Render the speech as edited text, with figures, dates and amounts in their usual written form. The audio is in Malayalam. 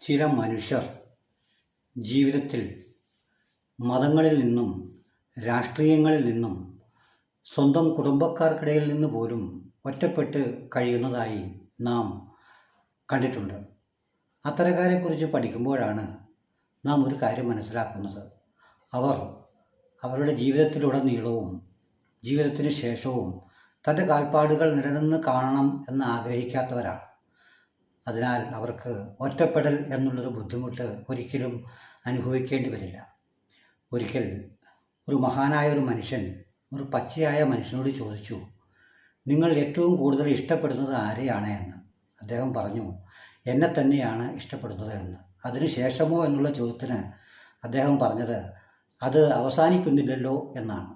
ചില മനുഷ്യർ ജീവിതത്തിൽ മതങ്ങളിൽ നിന്നും രാഷ്ട്രീയങ്ങളിൽ നിന്നും സ്വന്തം കുടുംബക്കാർക്കിടയിൽ നിന്ന് പോലും ഒറ്റപ്പെട്ട് കഴിയുന്നതായി നാം കണ്ടിട്ടുണ്ട്. അത്തരക്കാരെക്കുറിച്ച് പഠിക്കുമ്പോഴാണ് നാം ഒരു കാര്യം മനസ്സിലാക്കുന്നത്. അവർ അവരുടെ ജീവിതത്തിലുടനീളവും ജീവിതത്തിന് ശേഷവും തൻ്റെ കാൽപ്പാടുകൾ നിലനിന്ന് കാണണം എന്ന് ആഗ്രഹിക്കാത്തവരാണ്. അതിനാൽ അവർക്ക് ഒറ്റപ്പെടൽ എന്നുള്ളൊരു ബുദ്ധിമുട്ട് ഒരിക്കലും അനുഭവിക്കേണ്ടി വരില്ല. ഒരിക്കൽ ഒരു മഹാനായ ഒരു മനുഷ്യൻ ഒരു പച്ചയായ മനുഷ്യനോട് ചോദിച്ചു, നിങ്ങൾ ഏറ്റവും കൂടുതൽ ഇഷ്ടപ്പെടുന്നത് ആരെയാണ് എന്ന്. അദ്ദേഹം പറഞ്ഞു, എന്നെ തന്നെയാണ് ഇഷ്ടപ്പെടുന്നത് എന്ന്. അതിനുശേഷമോ എന്നുള്ള ചോദ്യത്തിന് അദ്ദേഹം പറഞ്ഞത്, അത് അവസാനിക്കുന്നില്ലല്ലോ എന്നാണ്.